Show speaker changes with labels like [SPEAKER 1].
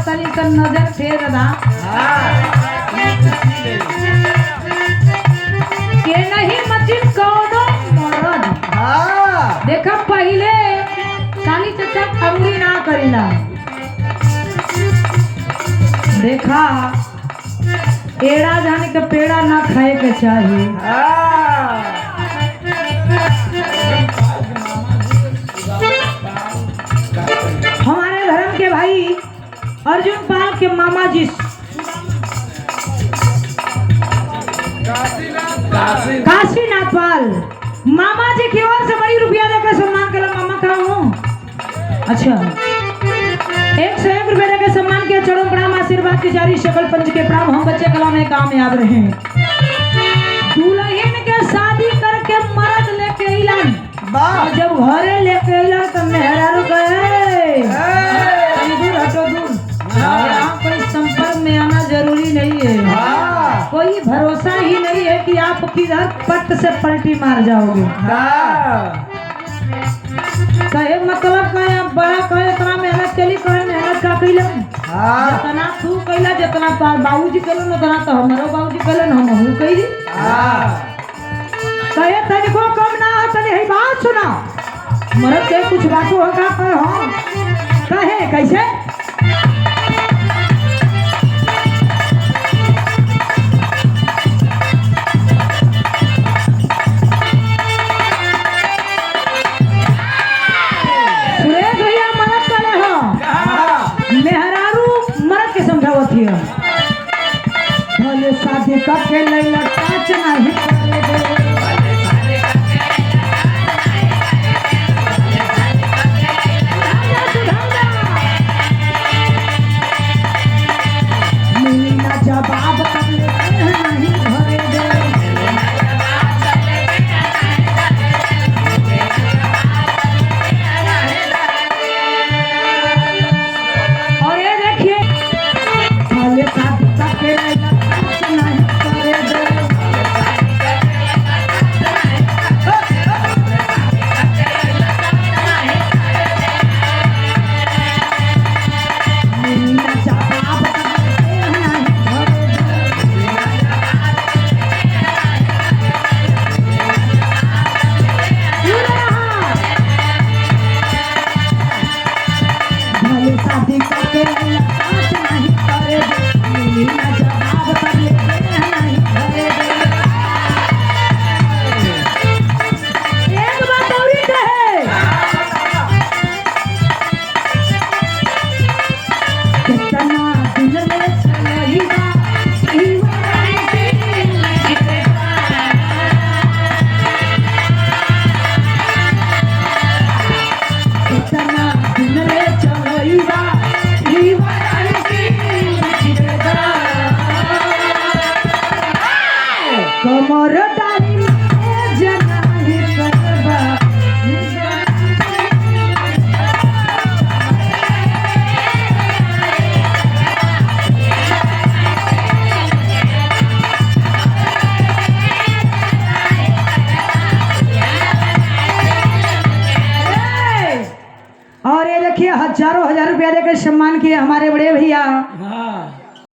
[SPEAKER 1] तनी सा नजर फेर दा के नहीं मचिन कौनो मरद। देखा पहले साली चचा खंगरी ना करीला, देखा एड़ा जाने के पेड़ा ना खाए के चाहिए। हमारे धर्म के भाई अर्जुन पाल के मामा जी काशीनाथ पाल मामा जी की ओर से बड़ी रुपया देकर सम्मान कर मामा का हूँ। अच्छा 101 रुपये देकर सम्मान किया। चढ़ो प्रणाम आशीर्वाद की जारी शकल पंच के प्रणाम। हम बच्चे कला में कामयाब रहे। दुल्हन के शादी करके मर्द लेके अइलन, जब घरे लेके अइलन तो मेहरारू गए दूर हटो दूर, यहाँ कोई संपर्क में आना जरूरी नहीं है। कोई भरोसा ही नहीं है कि आप किधर पट से पलटी मार जाओगे। कहे मतलब कहे बड़ा कहे इतना मेहनत चली कहे मेहनत का कैलन जितना तू कैला जितना बाबूजी कैलन उतना तो हमारो बाबूजी कैलन हम कैली। कहे तनिको कम ना हो तनी है बात सुना मरद के कुछ बातों होगा पर हो कहे कैसे भले शादी करके लैला टाच नहीं करे दे। मिली ना जवाब करले नहीं भरे दे। और ये देखिए भले शादी करके लैला शादी करके नहीं करे मिली ना जवाब कर ले नहीं करे। एक बात और कहे कितना दिन में चलेगा कितना दिन में चलेगा कमर डाली जना ही करबा और ये देखिए हजारों हजार रुपया देकर सम्मान किए हमारे बड़े भैया